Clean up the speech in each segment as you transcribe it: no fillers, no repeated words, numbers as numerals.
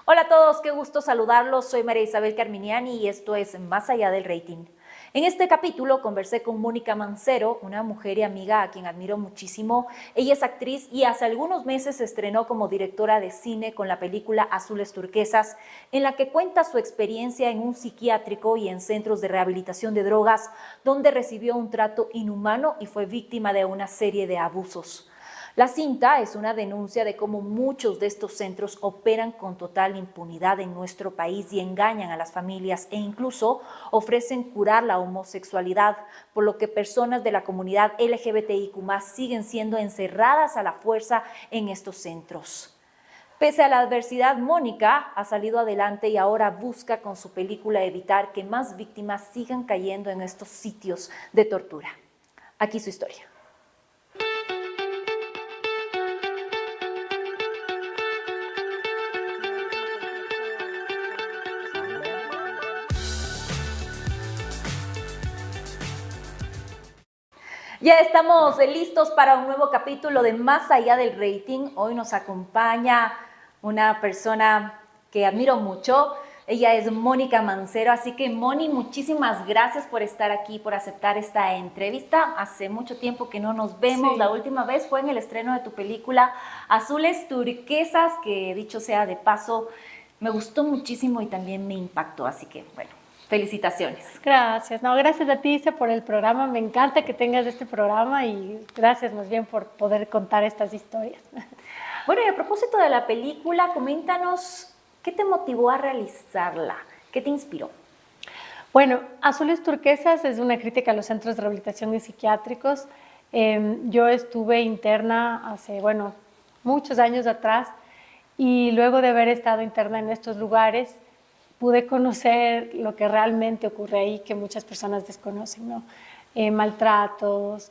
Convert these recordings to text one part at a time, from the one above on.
Hola a todos, qué gusto saludarlos. Soy María Isabel Carminiani y esto es Más allá del rating. En este capítulo conversé con Mónica Mancero, una mujer y amiga a quien admiro muchísimo. Ella es actriz y hace algunos meses se estrenó como directora de cine con la película Azules Turquesas, en la que cuenta su experiencia en un psiquiátrico y en centros de rehabilitación de drogas, donde recibió un trato inhumano y fue víctima de una serie de abusos. La cinta es una denuncia de cómo muchos de estos centros operan con total impunidad en nuestro país y engañan a las familias e incluso ofrecen curar la homosexualidad, por lo que personas de la comunidad LGBTIQ+ siguen siendo encerradas a la fuerza en estos centros. Pese a la adversidad, Mónica ha salido adelante y ahora busca con su película evitar que más víctimas sigan cayendo en estos sitios de tortura. Aquí su historia. Ya estamos listos para un nuevo capítulo de Más allá del rating. Hoy nos acompaña una persona que admiro mucho. Ella es Mónica Mancero, así que Moni, muchísimas gracias por estar aquí, por aceptar esta entrevista. Hace mucho tiempo que no nos vemos. Sí. La última vez fue en el estreno de tu película Azules Turquesas, que dicho sea de paso, me gustó muchísimo y también me impactó. Así que, bueno, felicitaciones. Gracias. No, gracias a ti, Isa, por el programa. Me encanta que tengas este programa y gracias más bien por poder contar estas historias. Bueno, y a propósito de la película, coméntanos qué te motivó a realizarla, qué te inspiró. Bueno, Azules Turquesas es una crítica a los centros de rehabilitación y psiquiátricos. Yo estuve interna hace, muchos años atrás y luego de haber estado interna en estos lugares, pude conocer lo que realmente ocurre ahí, que muchas personas desconocen, ¿no? Maltratos,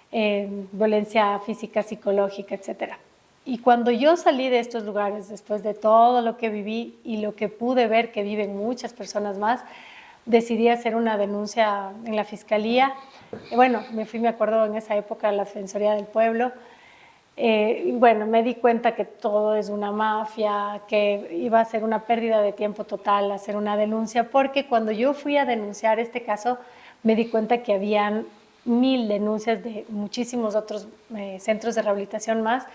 violencia física, psicológica, etcétera. Y cuando yo salí de estos lugares, después de todo lo que viví y lo que pude ver que viven muchas personas más, decidí hacer una denuncia en la fiscalía. Bueno, me acuerdo en esa época a la Defensoría del Pueblo. Me di cuenta que todo es una mafia, que iba a ser una pérdida de tiempo total hacer una denuncia, porque cuando yo fui a denunciar este caso, me di cuenta que habían 1000 denuncias de muchísimos otros centros de rehabilitación más.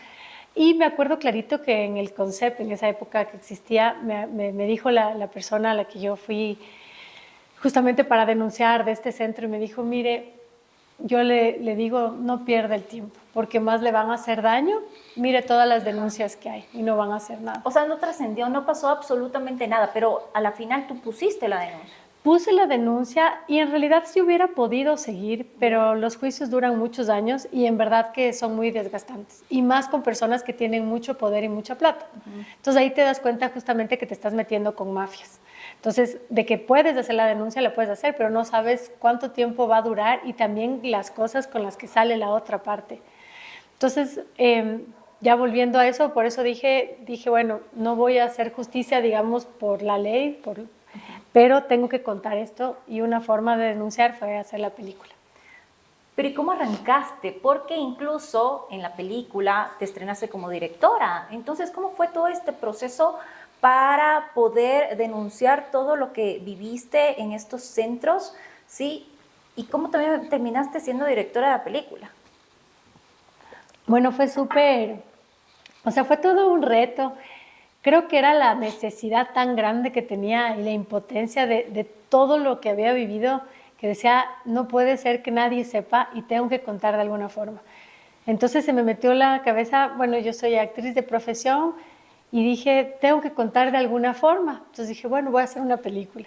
Y me acuerdo clarito que en el CONCEP, en esa época que existía, me dijo la persona a la que yo fui justamente para denunciar de este centro y me dijo, mire, yo le digo, no pierda el tiempo, porque más le van a hacer daño. Mire todas las denuncias que hay y no van a hacer nada. O sea, no trascendió, no pasó absolutamente nada, pero a la final tú pusiste la denuncia. Puse la denuncia y en realidad sí hubiera podido seguir, pero los juicios duran muchos años y en verdad que son muy desgastantes. Y más con personas que tienen mucho poder y mucha plata. Entonces ahí te das cuenta justamente que te estás metiendo con mafias. Entonces, de que puedes hacer la denuncia, la puedes hacer, pero no sabes cuánto tiempo va a durar y también las cosas con las que sale la otra parte. Entonces, ya volviendo a eso, por eso dije, bueno, no voy a hacer justicia, digamos, por la ley, pero tengo que contar esto y una forma de denunciar fue hacer la película. Pero ¿y cómo arrancaste? Porque incluso en la película te estrenaste como directora. Entonces, ¿cómo fue todo este proceso para poder denunciar todo lo que viviste en estos centros? ¿Sí? ¿Y cómo también terminaste siendo directora de la película? Bueno, fue súper, fue todo un reto. Creo que era la necesidad tan grande que tenía y la impotencia de todo lo que había vivido, que decía, no puede ser que nadie sepa y tengo que contar de alguna forma. Entonces se me metió en la cabeza, bueno, yo soy actriz de profesión y dije, tengo que contar de alguna forma. Entonces dije, bueno, voy a hacer una película.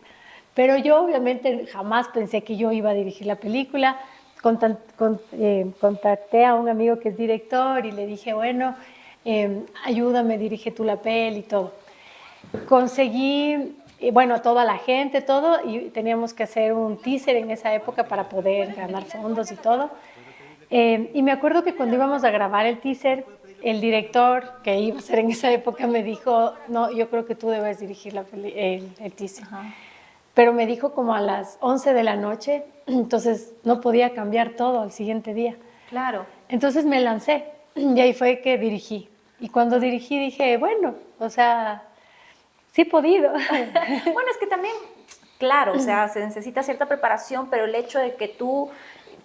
Pero yo obviamente jamás pensé que yo iba a dirigir la película. Contacté a un amigo que es director y le dije, bueno, ayúdame, dirige tú la peli y todo. Conseguí, toda la gente, todo, y teníamos que hacer un teaser en esa época para poder ganar fondos y todo. Y me acuerdo que cuando íbamos a grabar el teaser, el director que iba a ser en esa época me dijo, no, yo creo que tú debes dirigir el teaser. Ajá. Pero me dijo como a las 11 de la noche, entonces no podía cambiar todo al siguiente día. Claro. Entonces me lancé y ahí fue que dirigí. Y cuando dirigí dije, bueno, Sí he podido. Bueno, es que también, claro, o sea, se necesita cierta preparación, pero el hecho de que tú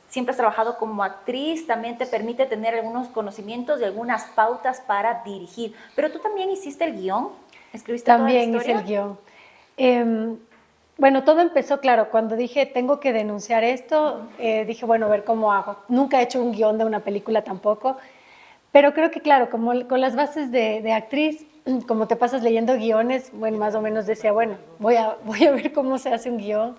siempre has trabajado como actriz también te permite tener algunos conocimientos y algunas pautas para dirigir. Pero tú también hiciste el guión, escribiste toda la También hice el historia. guión. Em, bueno, todo empezó, claro, cuando dije, tengo que denunciar esto, dije, bueno, a ver cómo hago. Nunca he hecho un guión de una película tampoco, pero creo que, claro, como con las bases de actriz, como te pasas leyendo guiones, bueno, más o menos decía, bueno, voy a ver cómo se hace un guión.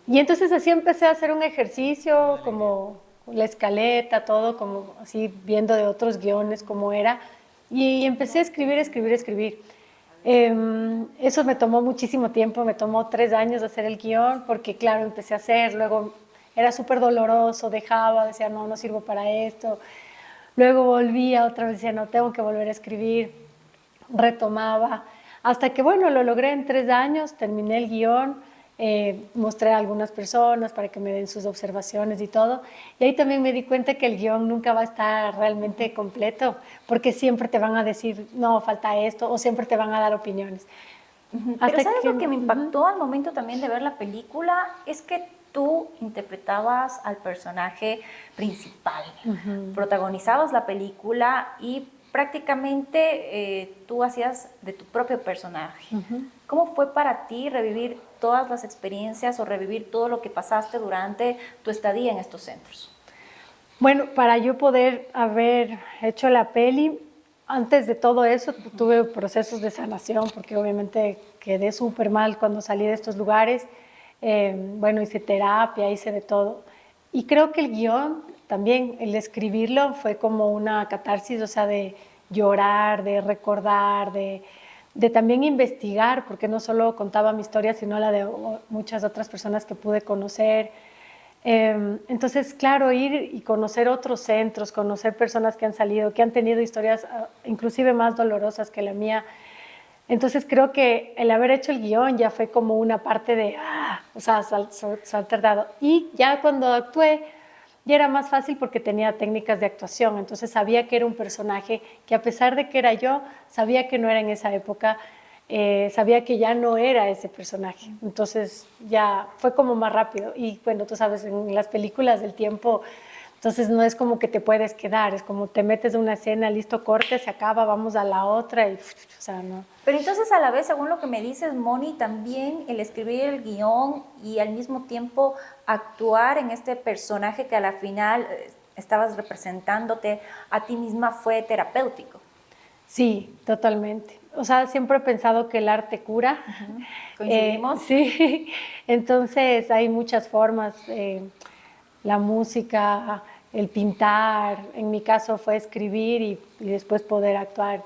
Y entonces así empecé a hacer un ejercicio, como la escaleta, todo, como así viendo de otros guiones cómo era. Y empecé a escribir, escribir, escribir. Eso me tomó muchísimo tiempo, me tomó 3 años hacer el guión, porque claro, empecé a hacer, luego era súper doloroso, dejaba, decía, no, no sirvo para esto. Luego volvía otra vez, decía, no, tengo que volver a escribir, retomaba, hasta que, bueno, lo logré en 3 años, terminé el guión, mostré a algunas personas para que me den sus observaciones y todo, y ahí también me di cuenta que el guión nunca va a estar realmente completo, porque siempre te van a decir, no, falta esto, o siempre te van a dar opiniones. Pero Hasta ¿sabes que, lo que me impactó al momento también de ver la película? Es que tú interpretabas al personaje principal, protagonizabas la película y prácticamente tú hacías de tu propio personaje. ¿Cómo fue para ti revivir todas las experiencias o revivir todo lo que pasaste durante tu estadía en estos centros? bueno, para yo poder haber hecho la peli, antes de todo eso tuve procesos de sanación, porque obviamente quedé súper mal cuando salí de estos lugares. Bueno, hice terapia, hice de todo. Y creo que el guión también, el escribirlo fue como una catarsis, o sea, de llorar, de recordar, de también investigar, porque no solo contaba mi historia, sino la de muchas otras personas que pude conocer. Entonces, claro, ir y conocer otros centros, conocer personas que han salido, que han tenido historias inclusive más dolorosas que la mía. Entonces creo que el haber hecho el guión ya fue como una parte de, o sea, saltar dado. Y ya cuando actué, ya era más fácil porque tenía técnicas de actuación, entonces sabía que era un personaje que a pesar de que era yo, sabía que no era en esa época, sabía que ya no era ese personaje, entonces ya fue como más rápido. Y bueno, tú sabes, en las películas del tiempo, entonces no es como que te puedes quedar, es como te metes en una escena, listo, corte, se acaba, vamos a la otra y, o sea, no. Pero entonces a la vez, según lo que me dices, Moni, también el escribir el guión y al mismo tiempo actuar en este personaje que a la final estabas representándote a ti misma fue terapéutico. Sí, totalmente. O sea, siempre he pensado que el arte cura. ¿Coincidimos? Sí, entonces hay muchas formas. La música, el pintar, en mi caso fue escribir y después poder actuar.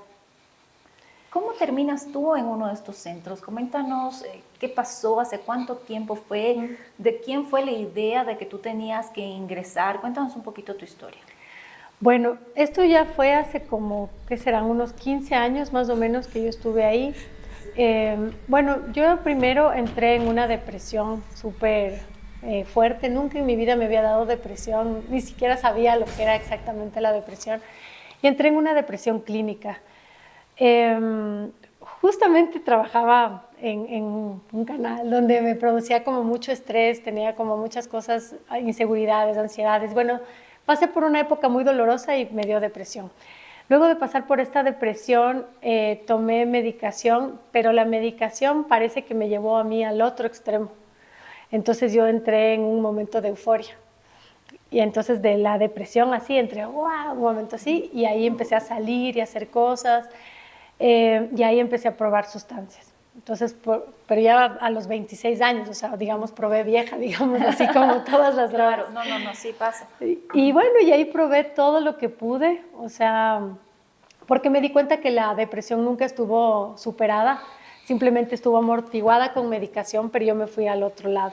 ¿Cómo terminas tú en uno de estos centros? Coméntanos qué pasó, hace cuánto tiempo fue, de quién fue la idea de que tú tenías que ingresar. Cuéntanos un poquito tu historia. Bueno, esto ya fue hace como, ¿qué serán? Unos 15 años más o menos que yo estuve ahí. Bueno, yo primero entré en una depresión súper fuerte. Nunca en mi vida me había dado depresión, ni siquiera sabía lo que era exactamente la depresión. Y entré en una depresión clínica. Justamente trabajaba en un canal donde me producía como mucho estrés, tenía como muchas cosas, inseguridades, ansiedades. Bueno, pasé por una época muy dolorosa y me dio depresión. Luego de pasar por esta depresión, tomé medicación, pero la medicación parece que me llevó a mí al otro extremo. Entonces yo entré en un momento de euforia. Y entonces de la depresión así, entré, wow, un momento así, y ahí empecé a salir y a hacer cosas, y ahí empecé a probar sustancias. Entonces, pero ya a los 26 años, o sea, digamos, probé vieja, digamos, así como todas las drogas. Claro, no, sí pasa. Y bueno, y ahí probé todo lo que pude, o sea, porque me di cuenta que la depresión nunca estuvo superada, simplemente estuvo amortiguada con medicación, pero yo me fui al otro lado.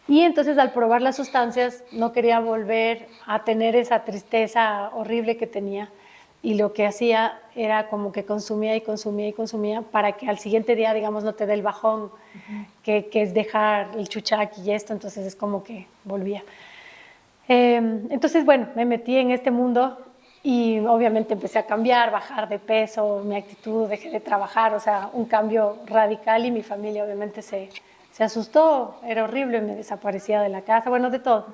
Y entonces al probar las sustancias no quería volver a tener esa tristeza horrible que tenía y lo que hacía era como que consumía y consumía y consumía para que al siguiente día, digamos, no te dé el bajón, que es dejar el chuchaqui y esto, entonces es como que volvía. Entonces, bueno, me metí en este mundo Y obviamente empecé a cambiar, bajar de peso, mi actitud, dejé de trabajar, o sea, un cambio radical y mi familia obviamente se asustó, era horrible, me desaparecía de la casa, bueno, de todo.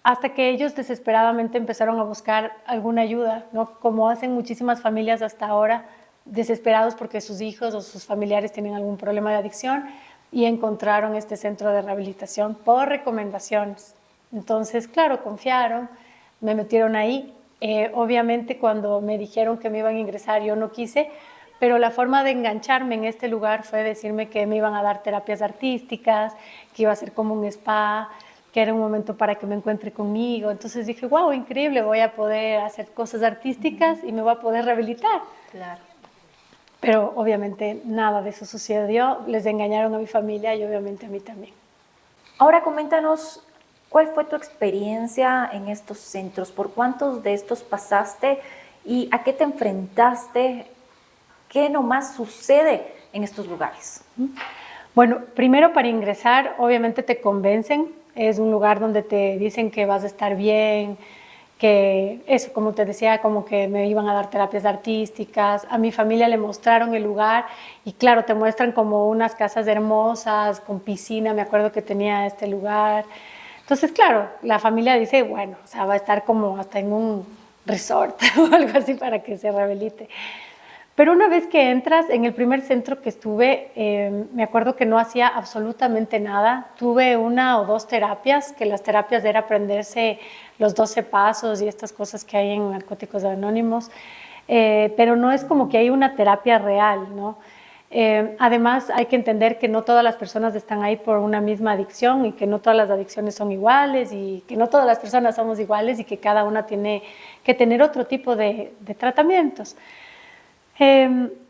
Hasta que ellos desesperadamente empezaron a buscar alguna ayuda, ¿no? Como hacen muchísimas familias hasta ahora, desesperados porque sus hijos o sus familiares tienen algún problema de adicción y encontraron este centro de rehabilitación por recomendaciones. Entonces, claro, confiaron, me metieron ahí. Obviamente cuando me dijeron que me iban a ingresar yo no quise, pero la forma de engancharme en este lugar fue decirme que me iban a dar terapias artísticas, que iba a ser como un spa, que era un momento para que me encuentre conmigo. Entonces dije, wow, increíble, voy a poder hacer cosas artísticas y me voy a poder rehabilitar. Claro. Pero obviamente nada de eso sucedió, les engañaron a mi familia y obviamente a mí también. Ahora coméntanos, ¿cuál fue tu experiencia en estos centros? ¿Por cuántos de estos pasaste y a qué te enfrentaste? ¿Qué nomás sucede en estos lugares? Bueno, primero para ingresar, obviamente te convencen, es un lugar donde te dicen que vas a estar bien, que eso, como te decía, como que me iban a dar terapias artísticas, a mi familia le mostraron el lugar y claro, te muestran como unas casas hermosas, con piscina, me acuerdo que tenía este lugar. Entonces, claro, la familia dice, bueno, o sea, va a estar como hasta en un resort o algo así para que se rehabilite. Pero una vez que entras, en el primer centro que estuve, me acuerdo que no hacía absolutamente nada. Tuve una o dos terapias, que las terapias era aprenderse los 12 pasos y estas cosas que hay en Narcóticos Anónimos, pero no es como que hay una terapia real, ¿no? Además, hay que entender que no todas las personas están ahí por una misma adicción y que no todas las adicciones son iguales y que no todas las personas somos iguales y que cada una tiene que tener otro tipo de tratamientos.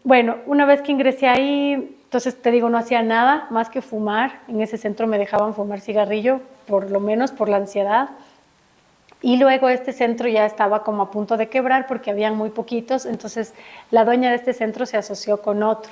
Bueno, una vez que ingresé ahí, entonces te digo, no hacía nada más que fumar. En ese centro me dejaban fumar cigarrillo, por lo menos por la ansiedad. Y luego este centro ya estaba como a punto de quebrar porque habían muy poquitos, entonces la dueña de este centro se asoció con otro.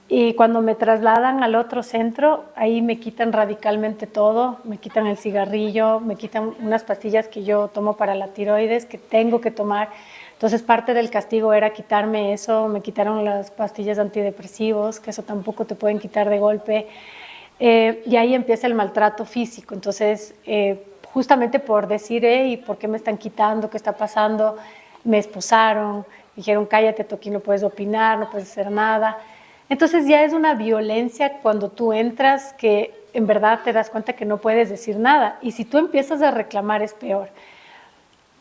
Y cuando me trasladan al otro centro, ahí me quitan radicalmente todo, me quitan el cigarrillo, me quitan unas pastillas que yo tomo para la tiroides, que tengo que tomar. Entonces parte del castigo era quitarme eso, me quitaron las pastillas antidepresivos, que eso tampoco te pueden quitar de golpe. Y ahí empieza el maltrato físico. Entonces, justamente por decir, ¿y por qué me están quitando? ¿Qué está pasando? Me esposaron, dijeron, cállate, tú aquí no puedes opinar, no puedes hacer nada. Entonces ya es una violencia cuando tú entras que en verdad te das cuenta que no puedes decir nada. Y si tú empiezas a reclamar es peor.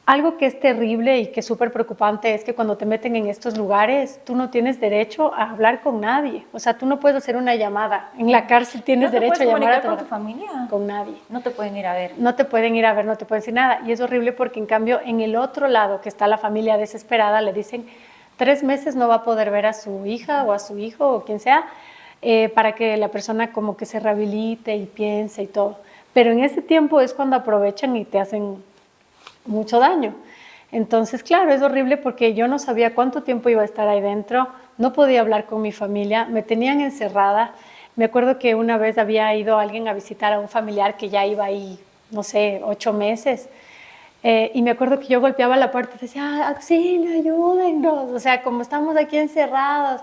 Algo que es terrible y que es súper preocupante es que cuando te meten en estos lugares, tú no tienes derecho a hablar con nadie. O sea, tú no puedes hacer una llamada. En la cárcel tienes derecho a llamar a con tu familia. Con nadie. No te pueden ir a ver. No te pueden ir a ver, no te pueden decir nada. Y es horrible porque en cambio en el otro lado que está la familia desesperada, le dicen 3 meses no va a poder ver a su hija o a su hijo o quien sea, para que la persona como que se rehabilite y piense y todo. Pero en ese tiempo es cuando aprovechan y te hacen mucho daño. Entonces, claro, es horrible porque yo no sabía cuánto tiempo iba a estar ahí dentro, no podía hablar con mi familia, me tenían encerrada. Me acuerdo que una vez había ido alguien a visitar a un familiar que ya iba ahí, no sé, 8 meses. Y me acuerdo que yo golpeaba la puerta y decía, auxilio, ayúdennos, o sea, como estamos aquí encerrados.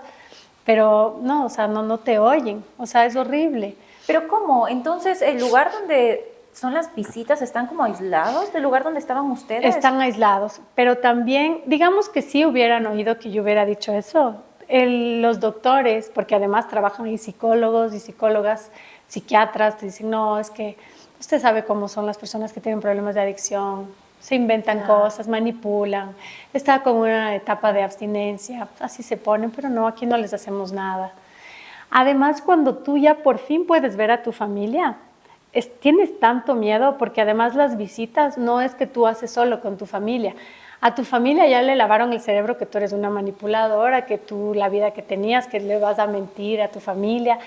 Pero no, o sea, no te oyen, o sea, es horrible. ¿Pero cómo? Entonces, el lugar donde son las visitas están como aislados del lugar donde estaban ustedes. Están aislados, pero también, digamos que sí hubieran oído que yo hubiera dicho eso. Los doctores, porque además trabajan ahí psicólogos y psicólogas, psiquiatras, te dicen, no, es que usted sabe cómo son las personas que tienen problemas de adicción, se inventan cosas, manipulan, está con una etapa de abstinencia, así se ponen, pero no, aquí no les hacemos nada. Además, cuando tú ya por fin puedes ver a tu familia, tienes tanto miedo porque además las visitas no es que tú haces solo con tu familia. A tu familia ya le lavaron el cerebro que tú eres una manipuladora, que tú la vida que tenías, que le vas a mentir a tu familia,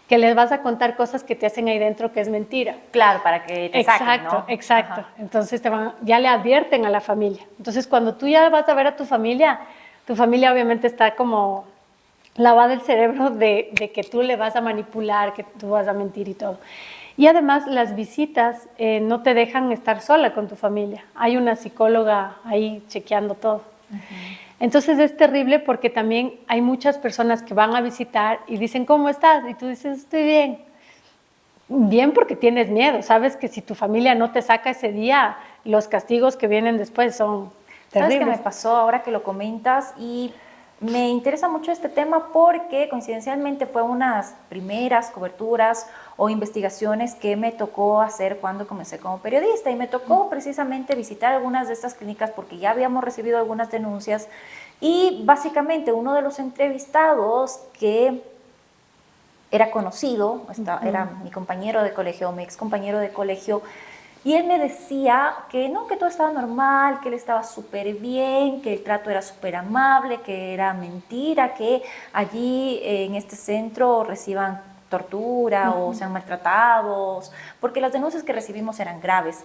que les vas a contar cosas que te hacen ahí dentro que es mentira. Claro, para que te saquen, ¿no? Exacto. Entonces ya le advierten a la familia. Entonces cuando tú ya vas a ver a tu familia obviamente está como lavada el cerebro de que tú le vas a manipular, que tú vas a mentir y todo. Y además las visitas no te dejan estar sola con tu familia. Hay una psicóloga ahí chequeando todo. Entonces es terrible porque también hay muchas personas que van a visitar y dicen, ¿cómo estás? Y tú dices, estoy bien. Bien porque tienes miedo. Sabes que si tu familia no te saca ese día, los castigos que vienen después son ¿Sabes qué terribles. me pasó ahora que lo comentas? Y me interesa mucho este tema porque coincidencialmente fue unas primeras coberturas o investigaciones que me tocó hacer cuando comencé como periodista y me tocó precisamente visitar algunas de estas clínicas porque ya habíamos recibido algunas denuncias y básicamente uno de los entrevistados que era conocido, era mi compañero de colegio, mi ex compañero de colegio, y él me decía que no, que todo estaba normal, que él estaba súper bien, que el trato era súper amable, que era mentira, que allí en este centro reciban tortura o sean maltratados, porque las denuncias que recibimos eran graves.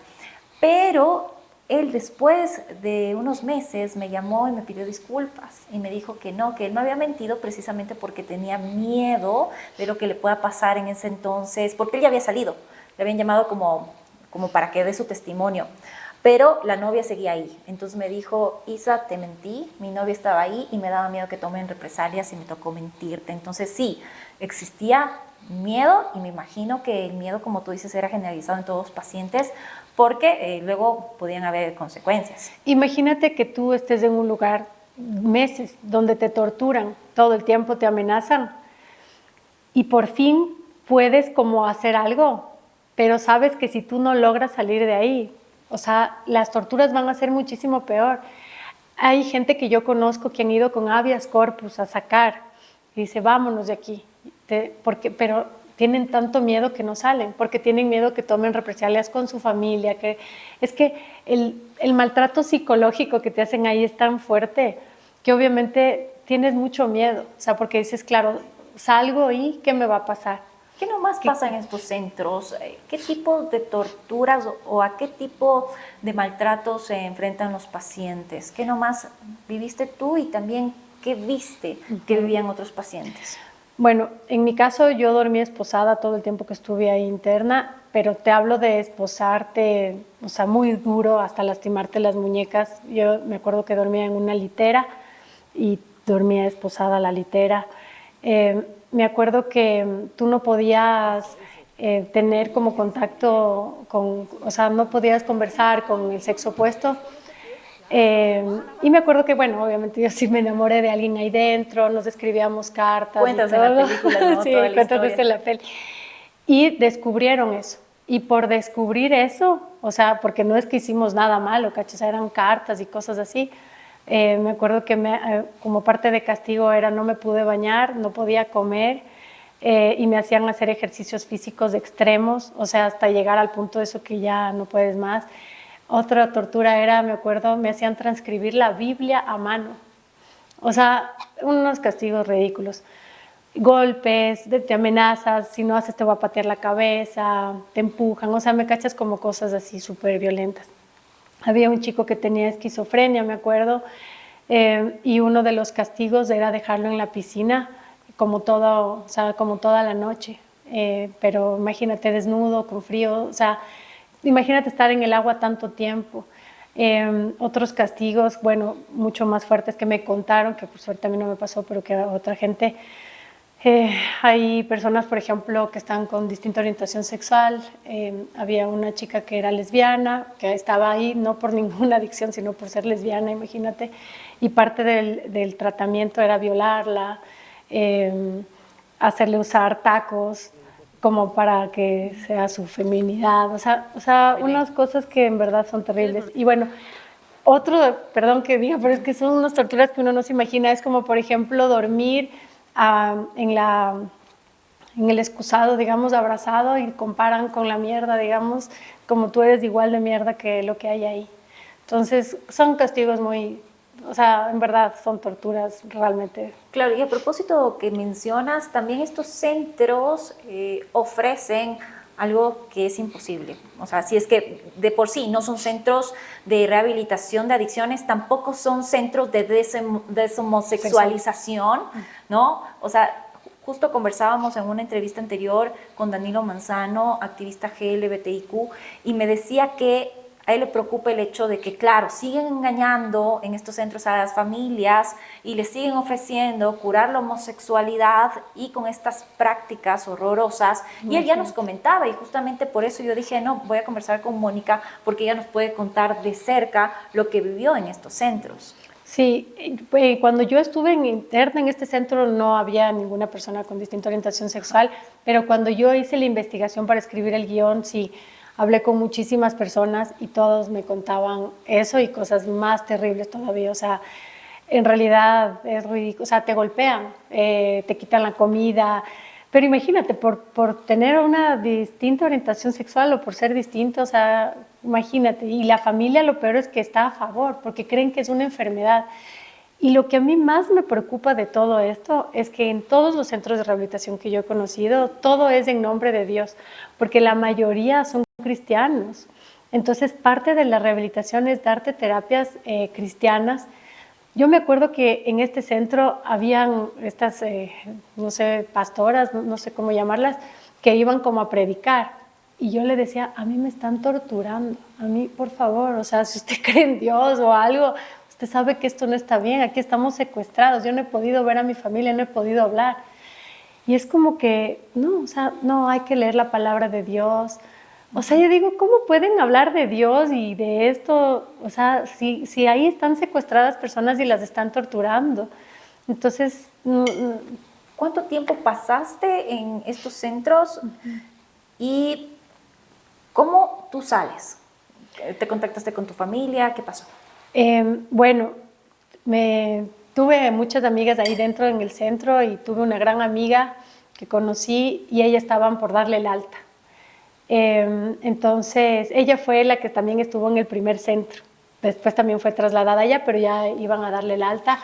Pero él después de unos meses me llamó y me pidió disculpas y me dijo que no, que él me había mentido precisamente porque tenía miedo de lo que le pueda pasar en ese entonces, porque él ya había salido, le habían llamado como para que dé su testimonio. Pero la novia seguía ahí. Entonces me dijo, Isa, te mentí, mi novia estaba ahí y me daba miedo que tomen represalias y me tocó mentirte. Entonces sí, existía miedo y me imagino que el miedo, como tú dices, era generalizado en todos los pacientes porque luego podían haber consecuencias. Imagínate que tú estés en un lugar meses donde te torturan, todo el tiempo te amenazan y por fin puedes como hacer algo, pero sabes que si tú no logras salir de ahí, o sea, las torturas van a ser muchísimo peor. Hay gente que yo conozco que han ido con habeas corpus a sacar y dice, vámonos de aquí, pero tienen tanto miedo que no salen, porque tienen miedo que tomen represalias con su familia, que es que el maltrato psicológico que te hacen ahí es tan fuerte que obviamente tienes mucho miedo, o sea, porque dices, claro, salgo y ¿qué me va a pasar? ¿Qué nomás pasa en estos centros? ¿Qué tipo de torturas o a qué tipo de maltratos se enfrentan los pacientes? ¿Qué nomás viviste tú y también qué viste que vivían otros pacientes? Bueno, en mi caso yo dormí esposada todo el tiempo que estuve ahí interna, pero te hablo de esposarte, o sea, muy duro hasta lastimarte las muñecas. Yo me acuerdo que dormía en una litera y dormía esposada a la litera. Me acuerdo que tú no podías tener como contacto con, o sea, no podías conversar con el sexo opuesto. Y me acuerdo que, bueno, obviamente yo sí me enamoré de alguien ahí dentro, nos escribíamos cartas Cuentas y en la todo. película, ¿no? Sí, Toda la cuentas historia. desde la peli. Y descubrieron eso. Y por descubrir eso, o sea, porque no es que hicimos nada malo, ¿cachai? Eran cartas y cosas así. Me acuerdo que como parte de castigo era no me pude bañar, no podía comer y me hacían hacer ejercicios físicos extremos, o sea, hasta llegar al punto de eso que ya no puedes más. Otra tortura era, me acuerdo, me hacían transcribir la Biblia a mano. O sea, unos castigos ridículos. Golpes, te amenazas, si no haces te voy a patear la cabeza, te empujan, o sea, me cachas como cosas así súper violentas. Había un chico que tenía esquizofrenia, me acuerdo, y uno de los castigos era dejarlo en la piscina como todo, o sea, como toda la noche. Pero imagínate desnudo, con frío, o sea, imagínate estar en el agua tanto tiempo. Otros castigos, bueno, mucho más fuertes que me contaron, que por suerte a mí no me pasó, pero que a otra gente. Hay personas, por ejemplo, que están con distinta orientación sexual. Había una chica que era lesbiana, que estaba ahí no por ninguna adicción, sino por ser lesbiana, imagínate. Y parte del tratamiento era violarla, hacerle usar tacos como para que sea su feminidad. O sea, unas cosas que en verdad son terribles. Y bueno, perdón que diga, pero es que son unas torturas que uno no se imagina. Es como, por ejemplo, dormir en el excusado, digamos, abrazado y comparan con la mierda, digamos, como tú eres igual de mierda que lo que hay ahí. Entonces, son castigos muy, o sea, en verdad son torturas realmente. Claro, y a propósito que mencionas, también estos centros ofrecen algo que es imposible. O sea, si es que de por sí no son centros de rehabilitación de adicciones, tampoco son centros de deshomosexualización, ¿no? O sea, justo conversábamos en una entrevista anterior con Danilo Manzano, activista GLBTIQ, y me decía que a él le preocupa el hecho de que, claro, siguen engañando en estos centros a las familias y les siguen ofreciendo curar la homosexualidad y con estas prácticas horrorosas. Y él ya nos comentaba, y justamente por eso yo dije, no, voy a conversar con Mónica porque ella nos puede contar de cerca lo que vivió en estos centros. Sí, cuando yo estuve interna en este centro no había ninguna persona con distinta orientación sexual, pero cuando yo hice la investigación para escribir el guión, sí, hablé con muchísimas personas y todos me contaban eso y cosas más terribles todavía. O sea, en realidad es ridículo. O sea, te golpean, te quitan la comida. Pero imagínate, por tener una distinta orientación sexual o por ser distinto, o sea, imagínate. Y la familia lo peor es que está a favor, porque creen que es una enfermedad. Y lo que a mí más me preocupa de todo esto es que en todos los centros de rehabilitación que yo he conocido, todo es en nombre de Dios, porque la mayoría son cristianos. Entonces, parte de la rehabilitación es darte terapias cristianas. Yo me acuerdo que en este centro habían estas, no sé, pastoras, no sé cómo llamarlas, que iban como a predicar. Y yo le decía, a mí me están torturando, a mí, por favor, o sea, si usted cree en Dios o algo, usted sabe que esto no está bien, aquí estamos secuestrados, yo no he podido ver a mi familia, no he podido hablar. Y es como que, no, o sea, no, hay que leer la palabra de Dios. O sea, yo digo, ¿cómo pueden hablar de Dios y de esto? O sea, si ahí están secuestradas personas y las están torturando. Entonces, ¿cuánto tiempo pasaste en estos centros y cómo tú sales? ¿Te contactaste con tu familia? ¿Qué pasó? Bueno, tuve muchas amigas ahí dentro en el centro y tuve una gran amiga que conocí y ellas estaban por darle el alta. Entonces, ella fue la que también estuvo en el primer centro. Después también fue trasladada allá, pero ya iban a darle el alta.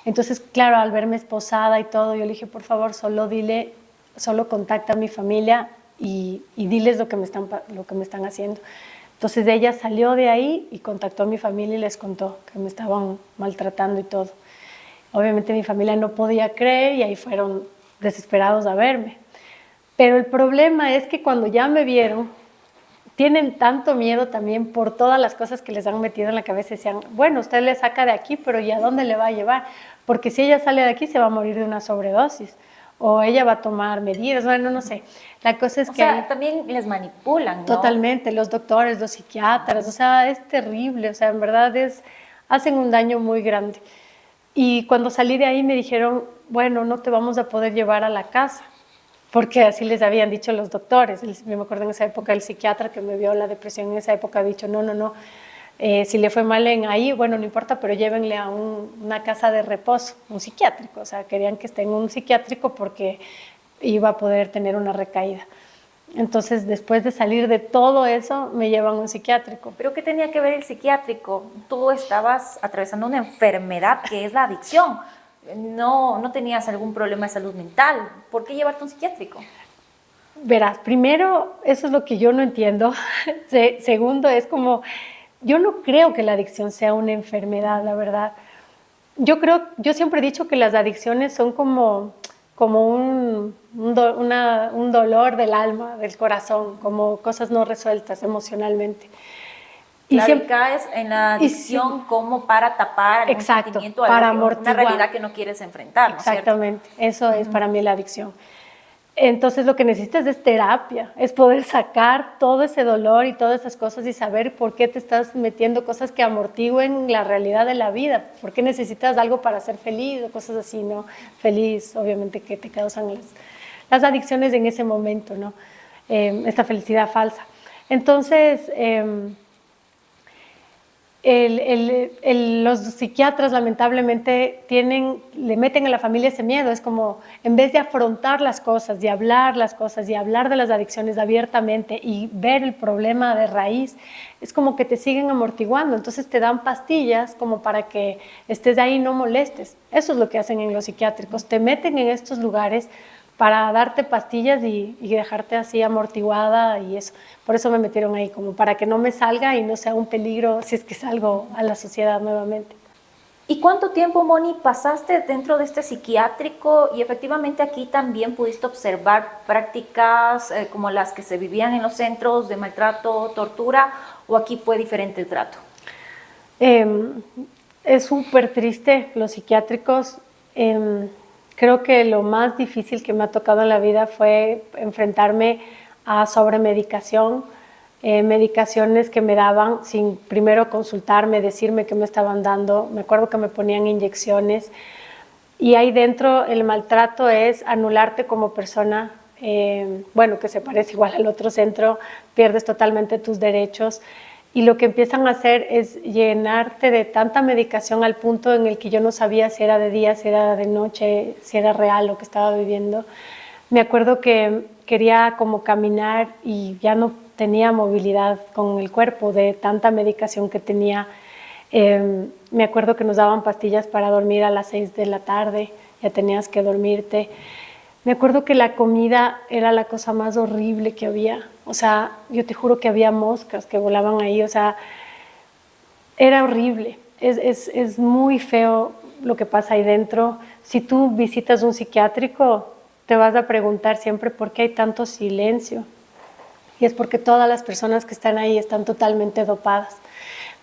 Entonces, claro, al verme esposada y todo, yo le dije, por favor, solo contacta a mi familia y diles lo que me están haciendo. Entonces, ella salió de ahí y contactó a mi familia y les contó que me estaban maltratando y todo. Obviamente mi familia no podía creer y ahí fueron desesperados a verme. Pero el problema es que cuando ya me vieron, tienen tanto miedo también por todas las cosas que les han metido en la cabeza. Decían, bueno, usted le saca de aquí, pero ¿y a dónde le va a llevar? Porque si ella sale de aquí se va a morir de una sobredosis o ella va a tomar medidas, bueno, no sé. La cosa es que... O sea, también les manipulan, ¿no? Totalmente, los doctores, los psiquiatras, o sea, es terrible, o sea, en verdad hacen un daño muy grande. Y cuando salí de ahí me dijeron, bueno, no te vamos a poder llevar a la casa, porque así les habían dicho los doctores. Me acuerdo en esa época el psiquiatra que me vio la depresión en esa época ha dicho, no, si le fue mal en ahí, bueno, no importa, pero llévenle a una casa de reposo, un psiquiátrico, o sea, querían que esté en un psiquiátrico porque iba a poder tener una recaída. Entonces, después de salir de todo eso, me llevan a un psiquiátrico. ¿Pero qué tenía que ver el psiquiátrico? Tú estabas atravesando una enfermedad que es la adicción. No tenías algún problema de salud mental. ¿Por qué llevarte a un psiquiátrico? Verás, primero, eso es lo que yo no entiendo. Segundo, es como, yo no creo que la adicción sea una enfermedad, la verdad. Yo siempre he dicho que las adicciones son como un dolor del alma, del corazón, como cosas no resueltas emocionalmente. Y siempre caes en la adicción como para tapar algún sentimiento, para amortiguar una realidad que no quieres enfrentar, ¿no? Exactamente, eso es para mí la adicción. Entonces lo que necesitas es terapia, es poder sacar todo ese dolor y todas esas cosas y saber por qué te estás metiendo cosas que amortiguen la realidad de la vida, por qué necesitas algo para ser feliz o cosas así, ¿no? Feliz, obviamente, que te causan las adicciones en ese momento, ¿no? Esta felicidad falsa. Entonces, los psiquiatras lamentablemente le meten a la familia ese miedo. Es como, en vez de afrontar las cosas, de hablar las cosas y hablar de las adicciones abiertamente y ver el problema de raíz, es como que te siguen amortiguando. Entonces te dan pastillas como para que estés ahí y no molestes. Eso es lo que hacen en los psiquiátricos. Te meten en estos lugares para darte pastillas y dejarte así amortiguada y eso. Por eso me metieron ahí, como para que no me salga y no sea un peligro si es que salgo a la sociedad nuevamente. ¿Y cuánto tiempo, Moni, pasaste dentro de este psiquiátrico? Y efectivamente aquí también pudiste observar prácticas como las que se vivían en los centros de maltrato, tortura, ¿o aquí fue diferente el trato? Es súper triste los psiquiátricos. Creo que lo más difícil que me ha tocado en la vida fue enfrentarme a sobremedicación, medicaciones que me daban sin primero consultarme, decirme qué me estaban dando. Me acuerdo que me ponían inyecciones y ahí dentro el maltrato es anularte como persona, bueno, que se parece igual al otro centro, pierdes totalmente tus derechos. Y lo que empiezan a hacer es llenarte de tanta medicación al punto en el que yo no sabía si era de día, si era de noche, si era real lo que estaba viviendo. Me acuerdo que quería como caminar y ya no tenía movilidad con el cuerpo de tanta medicación que tenía. Me acuerdo que nos daban pastillas para dormir a las 6 de la tarde, ya tenías que dormirte. Me acuerdo que la comida era la cosa más horrible que había. O sea, yo te juro que había moscas que volaban ahí. O sea, era horrible. Es muy feo lo que pasa ahí dentro. Si tú visitas un psiquiátrico, te vas a preguntar siempre por qué hay tanto silencio. Y es porque todas las personas que están ahí están totalmente dopadas.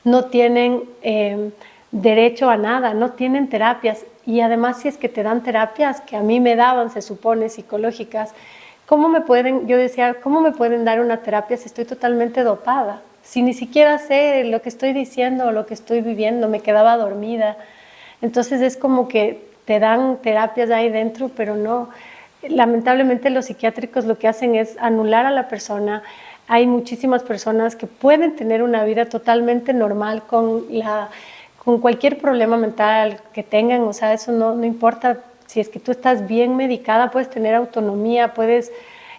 No tienen derecho a nada, no tienen terapias. Y además, si es que te dan terapias, que a mí me daban, se supone, psicológicas, ¿cómo me pueden, yo decía, cómo me pueden dar una terapia si estoy totalmente dopada? Si ni siquiera sé lo que estoy diciendo o lo que estoy viviendo, me quedaba dormida. Entonces es como que te dan terapias ahí dentro, pero no. Lamentablemente los psiquiátricos lo que hacen es anular a la persona. Hay muchísimas personas que pueden tener una vida totalmente normal con cualquier problema mental que tengan, o sea, eso no importa. Si es que tú estás bien medicada, puedes tener autonomía, puedes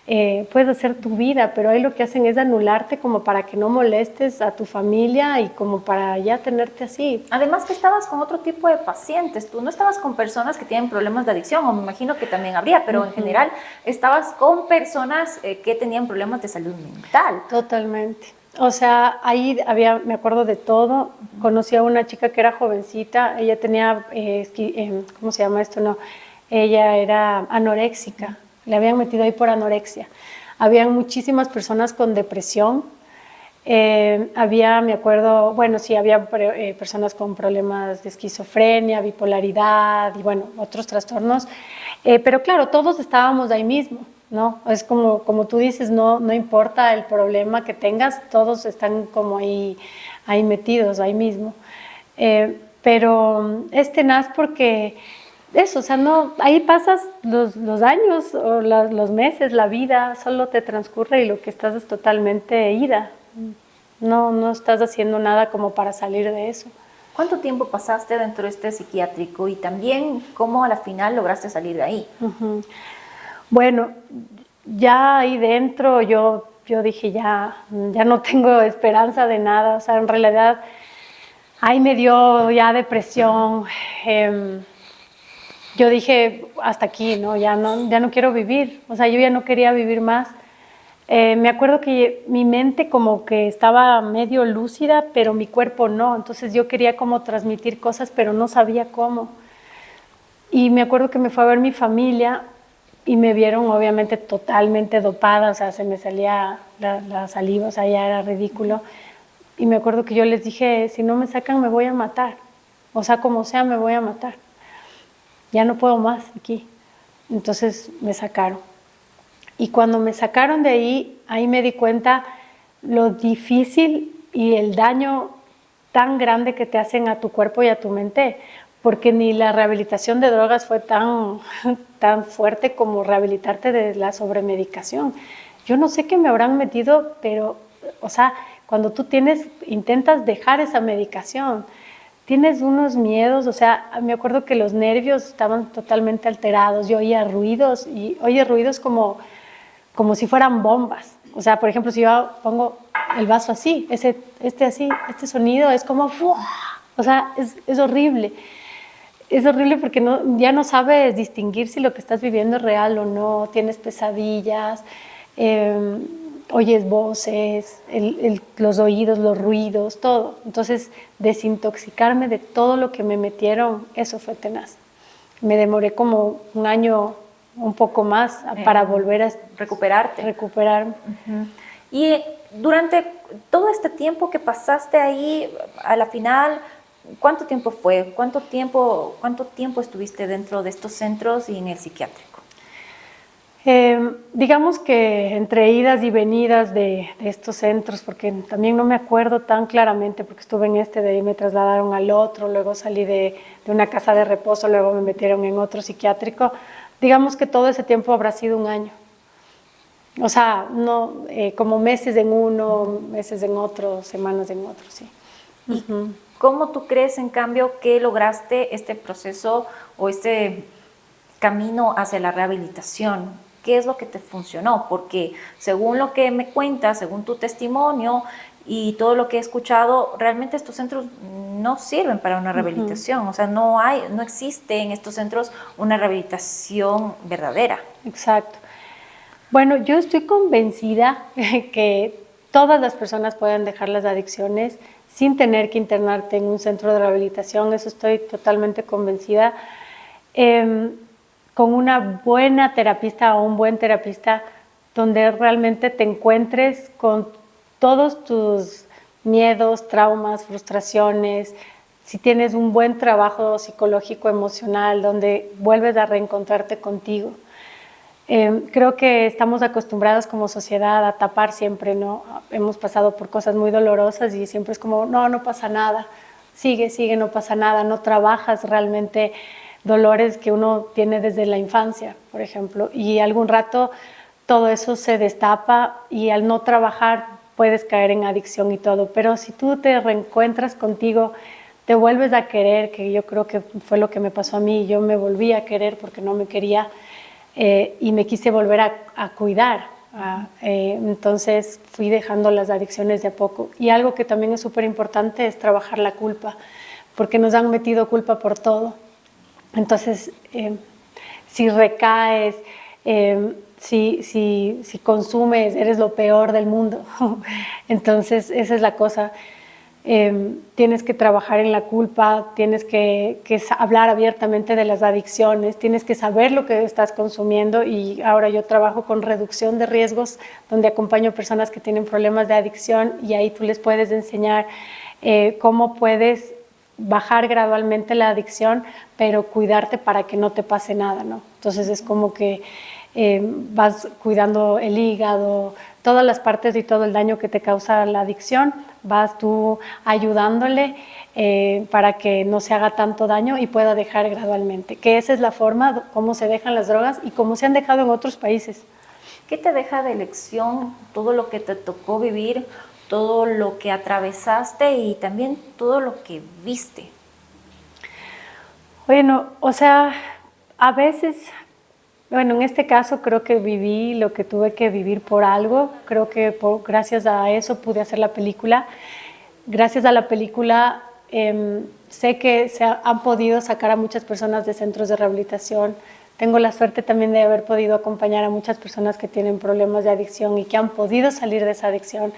hacer tu vida, pero ahí lo que hacen es anularte como para que no molestes a tu familia y como para ya tenerte así. Además que estabas con otro tipo de pacientes, tú no estabas con personas que tienen problemas de adicción, o me imagino que también habría, pero en general estabas con personas que tenían problemas de salud mental. Totalmente. O sea, ahí me acuerdo de todo. Conocí a una chica que era jovencita, ella tenía, ¿cómo se llama esto? No, ella era anoréxica, le habían metido ahí por anorexia. Habían muchísimas personas con depresión. Me acuerdo, bueno, sí, había personas con problemas de esquizofrenia, bipolaridad y bueno, otros trastornos. Pero claro, todos estábamos ahí mismo. ¿No? Es como tú dices, no importa el problema que tengas, todos están como ahí metidos, ahí mismo. Pero es tenaz porque eso, o sea, no, ahí pasas los años o los meses, la vida, solo te transcurre y lo que estás es totalmente ida. No estás haciendo nada como para salir de eso. ¿Cuánto tiempo pasaste dentro de este psiquiátrico y también cómo a la final lograste salir de ahí? Bueno, ya ahí dentro yo dije ya no tengo esperanza de nada, o sea, en realidad ahí me dio ya depresión. Yo dije hasta aquí, ¿no? Ya no quiero vivir, o sea, yo ya no quería vivir más. Me acuerdo que mi mente como que estaba medio lúcida, pero mi cuerpo no, entonces yo quería como transmitir cosas, pero no sabía cómo. Y me acuerdo que me fue a ver mi familia y me vieron obviamente totalmente dopada, o sea, se me salía la saliva, o sea, ya era ridículo. Y me acuerdo que yo les dije, si no me sacan me voy a matar, o sea, como sea me voy a matar. Ya no puedo más aquí. Entonces me sacaron. Y cuando me sacaron de ahí me di cuenta lo difícil y el daño tan grande que te hacen a tu cuerpo y a tu mente, porque ni la rehabilitación de drogas fue tan fuerte como rehabilitarte de la sobremedicación. Yo no sé qué me habrán metido, pero, o sea, cuando tú intentas dejar esa medicación, tienes unos miedos, o sea, me acuerdo que los nervios estaban totalmente alterados, yo oía ruidos, y oye ruidos como si fueran bombas. O sea, por ejemplo, si yo pongo el vaso así, este sonido es como, ¡fua! O sea, es horrible. es horrible porque ya no sabes distinguir si lo que estás viviendo es real o no, tienes pesadillas, eh, oyes voces, los oídos, los ruidos, todo. Entonces, desintoxicarme de todo lo que me metieron, eso fue tenaz. Me demoré como un año, un poco más, para volver a recuperarme. Y durante todo este tiempo que pasaste ahí, a la final, ¿cuánto tiempo fue? ¿Cuánto tiempo estuviste dentro de estos centros y en el psiquiátrico? Digamos que entre idas y venidas de estos centros, porque también no me acuerdo tan claramente, porque estuve en de ahí me trasladaron al otro, luego salí de una casa de reposo, luego me metieron en otro psiquiátrico. Digamos que todo ese tiempo habrá sido un año. O sea, no, como meses en uno, meses en otro, semanas en otro, sí. ¿Y cómo tú crees, en cambio, que lograste este proceso o este camino hacia la rehabilitación? ¿Qué es lo que te funcionó? Porque según lo que me cuentas, según tu testimonio y todo lo que he escuchado, realmente estos centros no sirven para una rehabilitación. O sea, no existe en estos centros una rehabilitación verdadera. Exacto. Bueno, yo estoy convencida que todas las personas pueden dejar las adicciones sin tener que internarte en un centro de rehabilitación. Eso estoy totalmente convencida. Con una buena terapista o un buen terapista donde realmente te encuentres con todos tus miedos, traumas, frustraciones, si tienes un buen trabajo psicológico, emocional, donde vuelves a reencontrarte contigo. Creo que estamos acostumbrados como sociedad a tapar siempre, ¿no? Hemos pasado por cosas muy dolorosas y siempre es como, no pasa nada, sigue, no pasa nada, no trabajas realmente dolores que uno tiene desde la infancia, por ejemplo, y algún rato todo eso se destapa y al no trabajar puedes caer en adicción y todo, pero si tú te reencuentras contigo, te vuelves a querer, que yo creo que fue lo que me pasó a mí, yo me volví a querer porque no me quería, y me quise volver a cuidar. Entonces fui dejando las adicciones de a poco. Y algo que también es súper importante es trabajar la culpa, porque nos han metido culpa por todo. Entonces, si recaes, si consumes, eres lo peor del mundo. Entonces, esa es la cosa. Tienes que trabajar en la culpa, tienes que hablar abiertamente de las adicciones, tienes que saber lo que estás consumiendo, y ahora yo trabajo con reducción de riesgos, donde acompaño a personas que tienen problemas de adicción y ahí tú les puedes enseñar cómo puedes bajar gradualmente la adicción, pero cuidarte para que no te pase nada, ¿no? Entonces es como que vas cuidando el hígado, todas las partes y todo el daño que te causa la adicción, vas tú ayudándole para que no se haga tanto daño y pueda dejar gradualmente, que esa es la forma como se dejan las drogas y como se han dejado en otros países. ¿Qué te deja de lección todo lo que te tocó vivir, todo lo que atravesaste y también todo lo que viste? Bueno, o sea, a veces, bueno, en este caso creo que viví lo que tuve que vivir por algo, creo que gracias a eso pude hacer la película. Gracias a la película sé que han podido sacar a muchas personas de centros de rehabilitación. Tengo la suerte también de haber podido acompañar a muchas personas que tienen problemas de adicción y que han podido salir de esa adicción.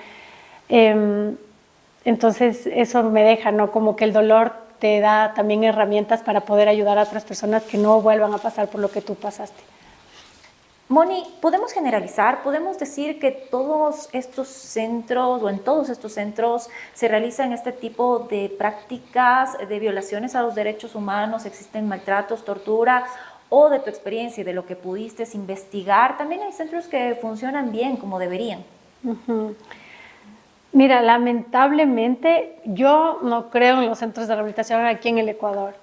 Entonces eso me deja, ¿no? Como que el dolor te da también herramientas para poder ayudar a otras personas que no vuelvan a pasar por lo que tú pasaste. Moni, ¿podemos generalizar? ¿Podemos decir que todos estos centros o en todos estos centros se realizan este tipo de prácticas de violaciones a los derechos humanos? ¿Existen maltratos, tortura? ¿O de tu experiencia y de lo que pudiste investigar? También hay centros que funcionan bien como deberían. Mira, lamentablemente yo no creo en los centros de rehabilitación aquí en el Ecuador.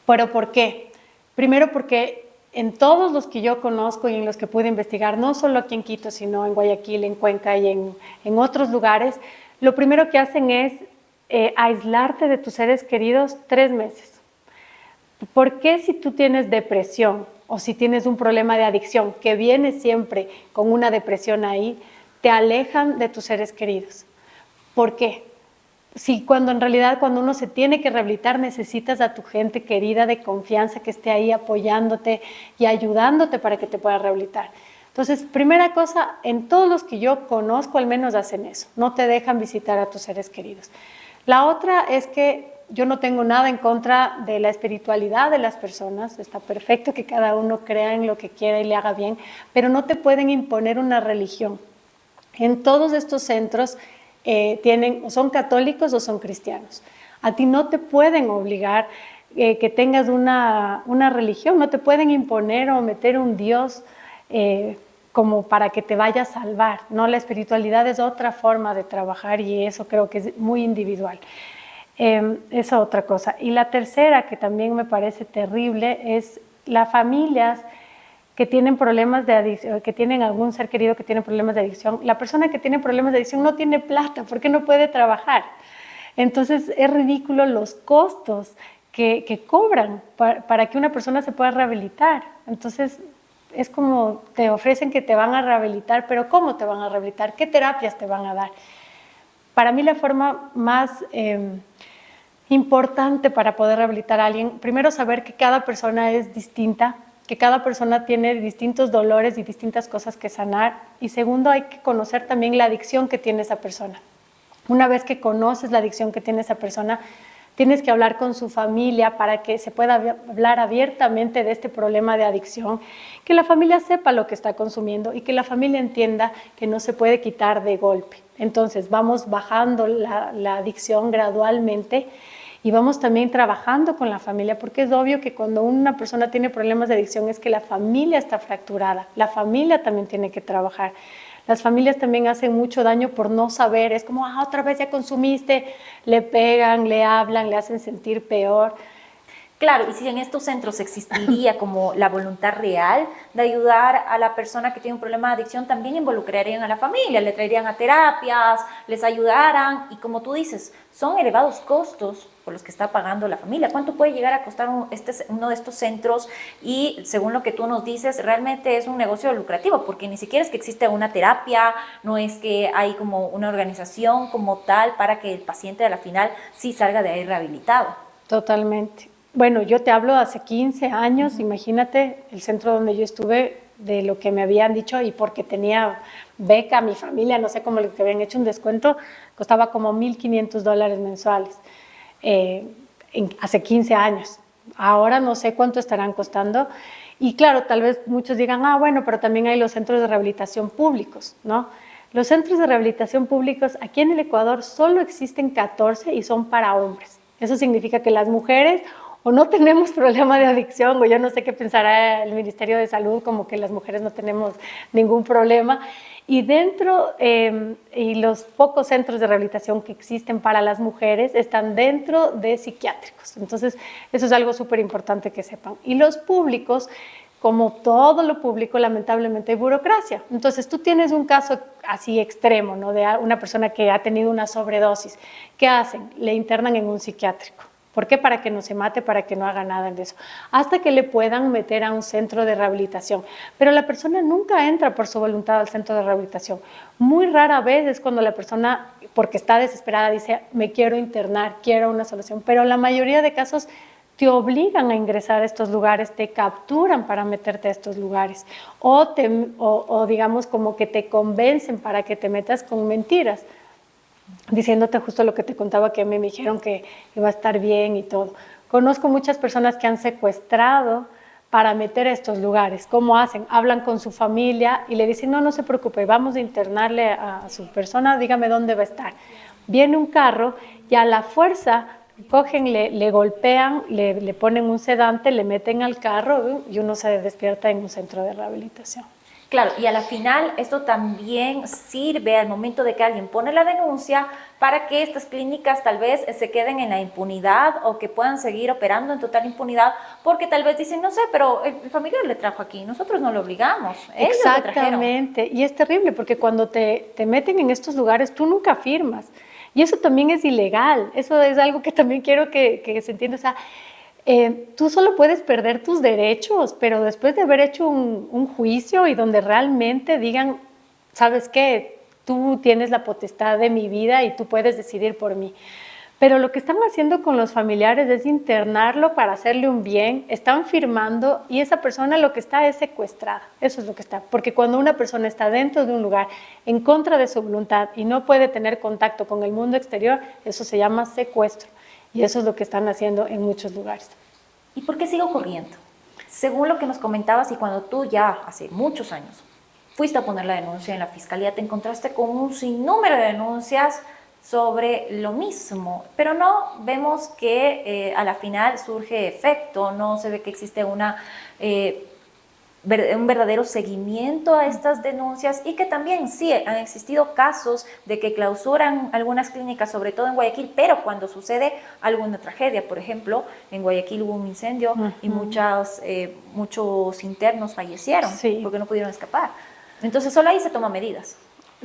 ¿Pero por qué? Primero porque en todos los que yo conozco y en los que pude investigar, no solo aquí en Quito, sino en Guayaquil, en Cuenca y en otros lugares, lo primero que hacen es aislarte de tus seres queridos 3 meses. ¿Por qué si tú tienes depresión o si tienes un problema de adicción que viene siempre con una depresión ahí, te alejan de tus seres queridos? ¿Por qué? Sí, cuando en realidad cuando uno se tiene que rehabilitar necesitas a tu gente querida de confianza que esté ahí apoyándote y ayudándote para que te puedas rehabilitar. Entonces, primera cosa, en todos los que yo conozco al menos hacen eso, no te dejan visitar a tus seres queridos. La otra es que yo no tengo nada en contra de la espiritualidad de las personas, está perfecto que cada uno crea en lo que quiera y le haga bien, pero no te pueden imponer una religión. En todos estos centros o son católicos o son cristianos. A ti no te pueden obligar que tengas una religión, no te pueden imponer o meter un Dios como para que te vaya a salvar, ¿no? La espiritualidad es otra forma de trabajar y eso creo que es muy individual. Esa otra cosa. Y la tercera, que también me parece terrible, es las familias que tienen problemas de adicción, que tienen algún ser querido que tiene problemas de adicción. La persona que tiene problemas de adicción no tiene plata porque no puede trabajar. Entonces es ridículo los costos que cobran para que una persona se pueda rehabilitar. Entonces es como te ofrecen que te van a rehabilitar, pero ¿cómo te van a rehabilitar? ¿Qué terapias te van a dar? Para mí la forma más importante para poder rehabilitar a alguien, primero saber que cada persona es distinta, que cada persona tiene distintos dolores y distintas cosas que sanar. Y segundo, hay que conocer también la adicción que tiene esa persona. Una vez que conoces la adicción que tiene esa persona, tienes que hablar con su familia para que se pueda hablar abiertamente de este problema de adicción, que la familia sepa lo que está consumiendo y que la familia entienda que no se puede quitar de golpe. Entonces vamos bajando la adicción gradualmente y vamos también trabajando con la familia, porque es obvio que cuando una persona tiene problemas de adicción es que la familia está fracturada, la familia también tiene que trabajar. Las familias también hacen mucho daño por no saber, es como, otra vez ya consumiste, le pegan, le hablan, le hacen sentir peor. Claro, y si en estos centros existiría como la voluntad real de ayudar a la persona que tiene un problema de adicción, también involucrarían a la familia, le traerían a terapias, les ayudaran, y como tú dices, son elevados costos por los que está pagando la familia. ¿Cuánto puede llegar a costar uno de estos centros? Y según lo que tú nos dices, realmente es un negocio lucrativo, porque ni siquiera es que existe una terapia, no es que hay como una organización como tal para que el paciente a la final sí salga de ahí rehabilitado. Totalmente. Bueno, yo te hablo hace 15 años, imagínate el centro donde yo estuve, de lo que me habían dicho, y porque tenía beca, mi familia, no sé cómo le habían hecho un descuento, costaba como $1,500 mensuales, hace 15 años. Ahora no sé cuánto estarán costando, y claro, tal vez muchos digan, bueno, pero también hay los centros de rehabilitación públicos, ¿no? Los centros de rehabilitación públicos aquí en el Ecuador solo existen 14 y son para hombres. Eso significa que las mujeres o no tenemos problema de adicción, o yo no sé qué pensará el Ministerio de Salud, como que las mujeres no tenemos ningún problema. Y dentro, y los pocos centros de rehabilitación que existen para las mujeres están dentro de psiquiátricos. Entonces, eso es algo súper importante que sepan. Y los públicos, como todo lo público, lamentablemente hay burocracia. Entonces, tú tienes un caso así extremo, ¿no? De una persona que ha tenido una sobredosis. ¿Qué hacen? Le internan en un psiquiátrico. ¿Por qué? Para que no se mate, para que no haga nada de eso, hasta que le puedan meter a un centro de rehabilitación. Pero la persona nunca entra por su voluntad al centro de rehabilitación. Muy rara vez es cuando la persona, porque está desesperada, dice, me quiero internar, quiero una solución. Pero la mayoría de casos te obligan a estos lugares, te capturan para meterte a estos lugares, o digamos como que te convencen para que te metas con mentiras, diciéndote justo lo que te contaba, que a mí me dijeron que iba a estar bien y todo. Conozco muchas personas que han secuestrado para meter a estos lugares. ¿Cómo hacen? Hablan con su familia y le dicen, no se preocupe, vamos a internarle a su persona, dígame dónde va a estar. Viene un carro y a la fuerza cogen, le golpean, le ponen un sedante, le meten al carro y uno se despierta en un centro de rehabilitación. Claro, y a la final esto también sirve al momento de que alguien pone la denuncia para que estas clínicas tal vez se queden en la impunidad o que puedan seguir operando en total impunidad, porque tal vez dicen, no sé, pero el familiar le trajo aquí, nosotros no lo obligamos, ellos lo trajeron. Exactamente, y es terrible porque cuando te meten en estos lugares tú nunca firmas, y eso también es ilegal. Eso es algo que también quiero que se entienda. O sea, tú solo puedes perder tus derechos, pero después de haber hecho un juicio y donde realmente digan, ¿sabes qué? tú tienes la potestad de mi vida y tú puedes decidir por mí. Pero lo que están haciendo con los familiares es internarlo para hacerle un bien, están firmando y esa persona lo que está es secuestrada, eso es lo que está, porque cuando una persona está dentro de un lugar en contra de su voluntad y no puede tener contacto con el mundo exterior, eso se llama secuestro y eso es lo que están haciendo en muchos lugares. ¿Y por qué sigue ocurriendo? Según lo que nos comentabas y cuando tú ya hace muchos años fuiste a poner la denuncia en la fiscalía, te encontraste con un sinnúmero de denuncias sobre lo mismo, pero no vemos que a la final surge efecto, no se ve que existe un verdadero seguimiento a estas denuncias y que también sí han existido casos de que clausuran algunas clínicas, sobre todo en Guayaquil, pero cuando sucede alguna tragedia, por ejemplo, en Guayaquil hubo un incendio y muchos internos fallecieron porque no pudieron escapar. Entonces solo ahí se toman medidas.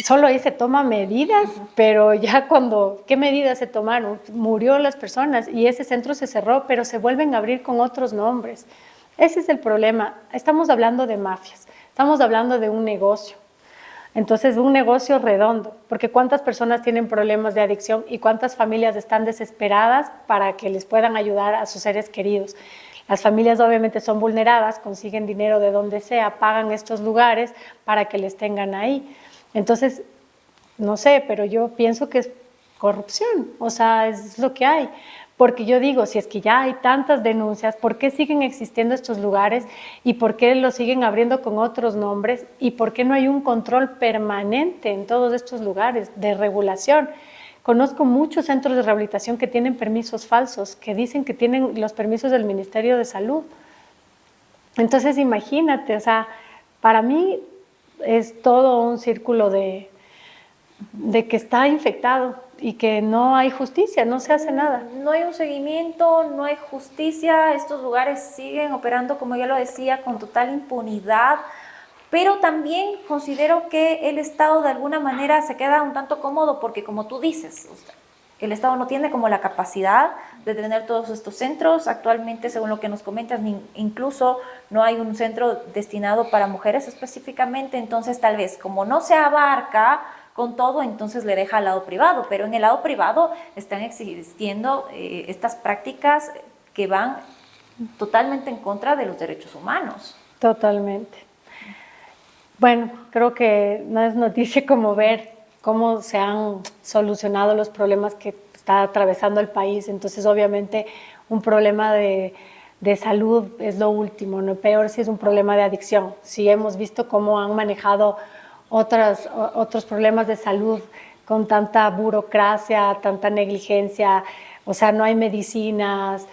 Solo ahí se toman medidas, pero ya cuando, ¿qué medidas se tomaron? Murió las personas y ese centro se cerró, pero se vuelven a abrir con otros nombres. Ese es el problema. Estamos hablando de mafias, estamos hablando de un negocio. Entonces, un negocio redondo, porque cuántas personas tienen problemas de adicción y cuántas familias están desesperadas para que les puedan ayudar a sus seres queridos. Las familias obviamente son vulneradas, consiguen dinero de donde sea, pagan estos lugares para que les tengan ahí. Entonces, no sé, pero yo pienso que es corrupción, o sea, es lo que hay. Porque yo digo, si es que ya hay tantas denuncias, ¿por qué siguen existiendo estos lugares? ¿Y por qué los siguen abriendo con otros nombres? ¿Y por qué no hay un control permanente en todos estos lugares de regulación? Conozco muchos centros de rehabilitación que tienen permisos falsos, que dicen que tienen los permisos del Ministerio de Salud. Entonces, imagínate, o sea, para mí es todo un círculo de que está infectado y que no hay justicia, no se hace nada. No hay un seguimiento, no hay justicia, estos lugares siguen operando, como ya lo decía, con total impunidad, pero también considero que el Estado de alguna manera se queda un tanto cómodo porque, como tú dices, el Estado no tiene como la capacidad de tener todos estos centros. Actualmente, según lo que nos comentas, incluso no hay un centro destinado para mujeres específicamente, entonces tal vez como no se abarca con todo, entonces le deja al lado privado, pero en el lado privado están existiendo estas prácticas que van totalmente en contra de los derechos humanos. Totalmente. Bueno, creo que no es noticia como ver cómo se han solucionado los problemas que está atravesando el país. Entonces, obviamente, un problema de salud es lo último, ¿no? Peor si es un problema de adicción. Sí hemos visto cómo han manejado otros problemas de salud con tanta burocracia, tanta negligencia, o sea, no hay medicinas,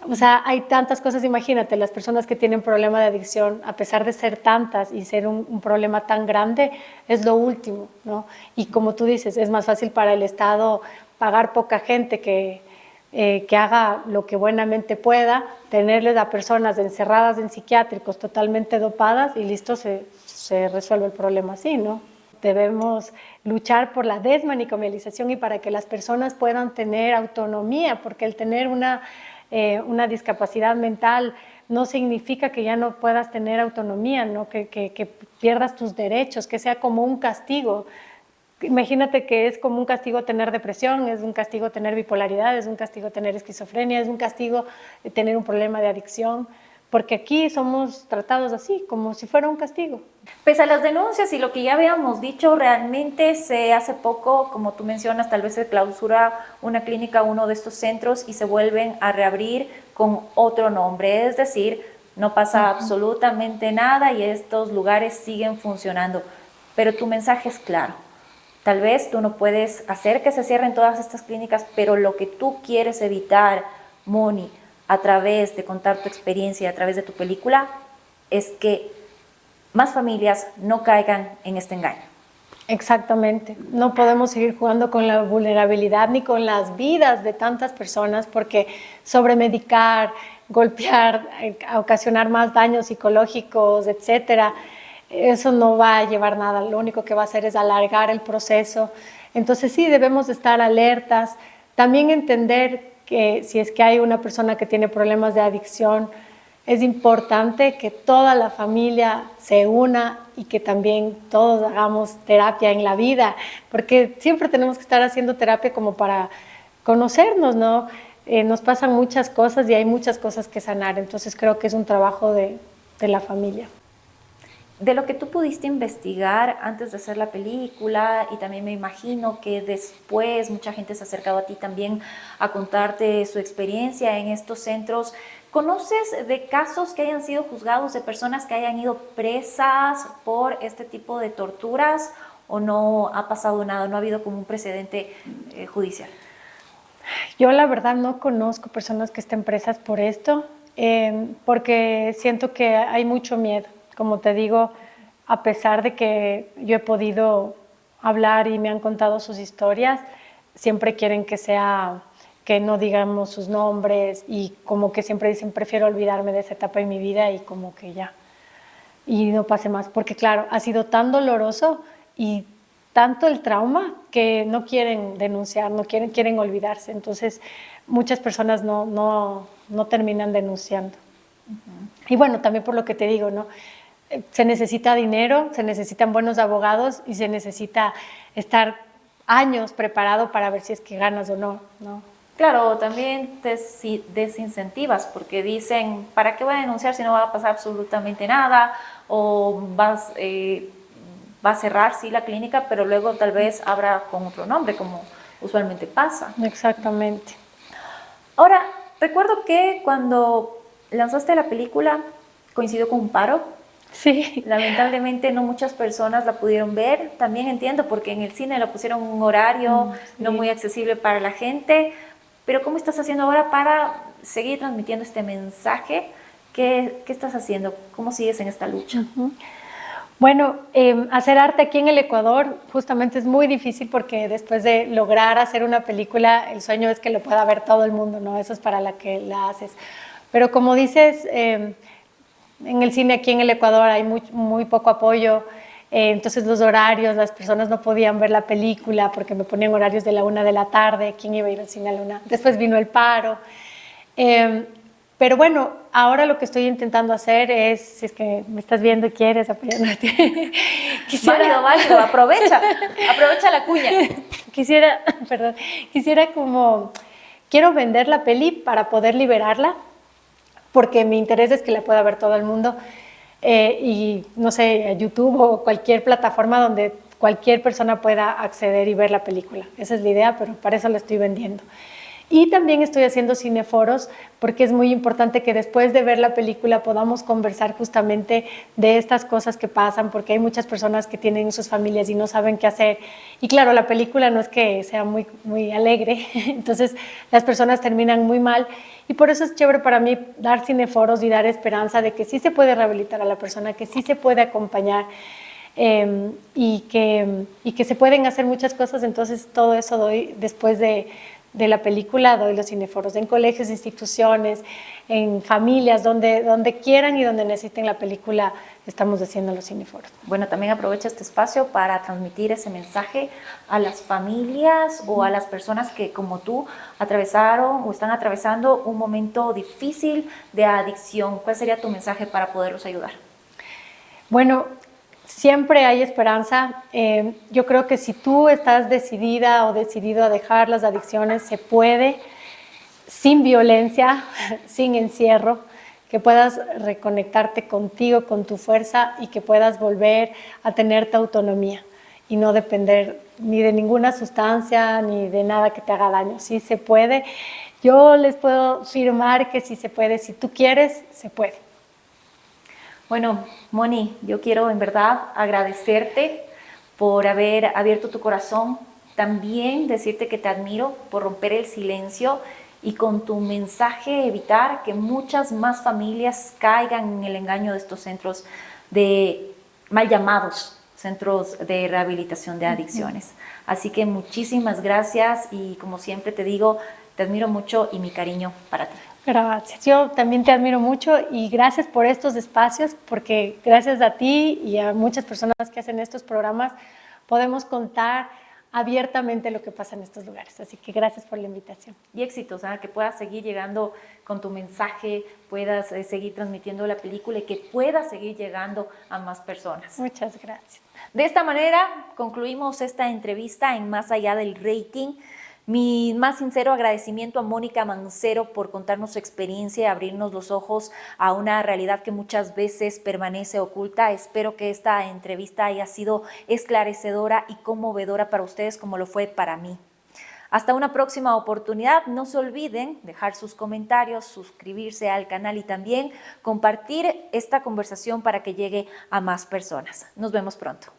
o sea, hay tantas cosas. Imagínate, las personas que tienen problema de adicción, a pesar de ser tantas y ser un problema tan grande, es lo último, ¿no? Y como tú dices, es más fácil para el Estado pagar poca gente que haga lo que buenamente pueda, tenerles a personas encerradas en psiquiátricos totalmente dopadas y listo, se resuelve el problema así, ¿no? Debemos luchar por la desmanicomialización y para que las personas puedan tener autonomía, porque el tener una discapacidad mental no significa que ya no puedas tener autonomía, ¿no? Que pierdas tus derechos, que sea como un castigo. Imagínate que es como un castigo tener depresión, es un castigo tener bipolaridad, es un castigo tener esquizofrenia, es un castigo tener un problema de adicción, porque aquí somos tratados así, como si fuera un castigo. Pese a las denuncias y lo que ya habíamos dicho, realmente hace poco, como tú mencionas, tal vez se clausura una clínica, uno de estos centros y se vuelven a reabrir con otro nombre, es decir, no pasa absolutamente nada y estos lugares siguen funcionando, pero tu mensaje es claro. Tal vez tú no puedes hacer que se cierren todas estas clínicas, pero lo que tú quieres evitar, Moni, a través de contar tu experiencia, a través de tu película, es que más familias no caigan en este engaño. Exactamente. No podemos seguir jugando con la vulnerabilidad ni con las vidas de tantas personas porque sobremedicar, golpear, ocasionar más daños psicológicos, etcétera, eso no va a llevar nada. Lo único que va a hacer es alargar el proceso. Entonces sí, debemos estar alertas. También entender que si es que hay una persona que tiene problemas de adicción, Es importante que toda la familia se una y que también todos hagamos terapia en la vida, porque siempre tenemos que estar haciendo terapia como para conocernos, ¿no? Nos pasan muchas cosas y hay muchas cosas que sanar, entonces creo que es un trabajo de la familia. De lo que tú pudiste investigar antes de hacer la película, y también me imagino que después mucha gente se ha acercado a ti también a contarte su experiencia en estos centros, ¿conoces de casos que hayan sido juzgados, de personas que hayan ido presas por este tipo de torturas, o no ha pasado nada, no ha habido como un precedente judicial? Yo la verdad no conozco personas que estén presas por esto, porque siento que hay mucho miedo. Como te digo, a pesar de que yo he podido hablar y me han contado sus historias, siempre quieren que no digamos sus nombres, y como que siempre dicen, prefiero olvidarme de esa etapa en mi vida y como que ya, y no pase más, porque claro, ha sido tan doloroso y tanto el trauma que no quieren denunciar, no quieren olvidarse. Entonces, muchas personas no terminan denunciando. Y bueno, también por lo que te digo, ¿no? Se necesita dinero, se necesitan buenos abogados y se necesita estar años preparado para ver si es que ganas o no, ¿no? Claro, también te desincentivas porque dicen, ¿para qué voy a denunciar si no va a pasar absolutamente nada? O va a cerrar, sí, la clínica, pero luego tal vez abra con otro nombre, como usualmente pasa. Exactamente. Ahora, recuerdo que cuando lanzaste la película coincidió con un paro. Sí. Lamentablemente no muchas personas la pudieron ver. También entiendo porque en el cine la pusieron un horario Sí. no muy accesible para la gente. Pero ¿cómo estás haciendo ahora para seguir transmitiendo este mensaje? ¿Qué estás haciendo? ¿Cómo sigues en esta lucha? Bueno, hacer arte aquí en el Ecuador justamente es muy difícil porque después de lograr hacer una película, el sueño es que lo pueda ver todo el mundo, ¿no? Eso es para la que la haces. Pero como dices, en el cine aquí en el Ecuador hay muy poco apoyo, entonces los horarios, las personas no podían ver la película porque me ponían horarios de la 1 de la tarde, ¿quién iba a ir al cine a la 1? Después vino el paro. Pero bueno, ahora lo que estoy intentando hacer es, si es que me estás viendo y quieres apoyarte, Válido, aprovecha la cuña. Quiero vender la peli para poder liberarla, porque mi interés es que la pueda ver todo el mundo, y no sé, YouTube o cualquier plataforma donde cualquier persona pueda acceder y ver la película. Esa es la idea, pero para eso la estoy vendiendo. Y también estoy haciendo cineforos porque es muy importante que después de ver la película podamos conversar justamente de estas cosas que pasan, porque hay muchas personas que tienen sus familias y no saben qué hacer. Y claro, la película no es que sea muy alegre, entonces las personas terminan muy mal. Y por eso es chévere para mí dar cineforos y dar esperanza de que sí se puede rehabilitar a la persona, que sí se puede acompañar, y que se pueden hacer muchas cosas. Entonces todo eso doy después de la película, doy los cineforos en colegios, instituciones, en familias, donde quieran y donde necesiten la película, estamos haciendo los cineforos. Bueno, también aprovecho este espacio para transmitir ese mensaje a las familias o a las personas que, como tú, atravesaron o están atravesando un momento difícil de adicción. ¿Cuál sería tu mensaje para poderlos ayudar? Bueno, siempre hay esperanza. Yo creo que si tú estás decidida o decidido a dejar las adicciones, se puede, sin violencia, sin encierro, que puedas reconectarte contigo, con tu fuerza, y que puedas volver a tener tu autonomía y no depender ni de ninguna sustancia ni de nada que te haga daño. Sí se puede. Yo les puedo afirmar que sí se puede. Si tú quieres, se puede. Bueno, Moni, yo quiero en verdad agradecerte por haber abierto tu corazón, también decirte que te admiro por romper el silencio y con tu mensaje evitar que muchas más familias caigan en el engaño de estos centros de mal llamados centros de rehabilitación de adicciones. Así que muchísimas gracias y como siempre te digo, te admiro mucho y mi cariño para ti. Gracias. Yo también te admiro mucho y gracias por estos espacios, porque gracias a ti y a muchas personas que hacen estos programas podemos contar abiertamente lo que pasa en estos lugares. Así que gracias por la invitación. Y éxitos, que puedas seguir llegando con tu mensaje, puedas seguir transmitiendo la película y que puedas seguir llegando a más personas. Muchas gracias. De esta manera concluimos esta entrevista en Más Allá del Rating. Mi más sincero agradecimiento a Mónica Mancero por contarnos su experiencia y abrirnos los ojos a una realidad que muchas veces permanece oculta. Espero que esta entrevista haya sido esclarecedora y conmovedora para ustedes como lo fue para mí. Hasta una próxima oportunidad. No se olviden dejar sus comentarios, suscribirse al canal y también compartir esta conversación para que llegue a más personas. Nos vemos pronto.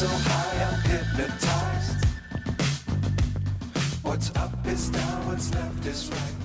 So high, I'm hypnotized. What's up is down, what's left is right.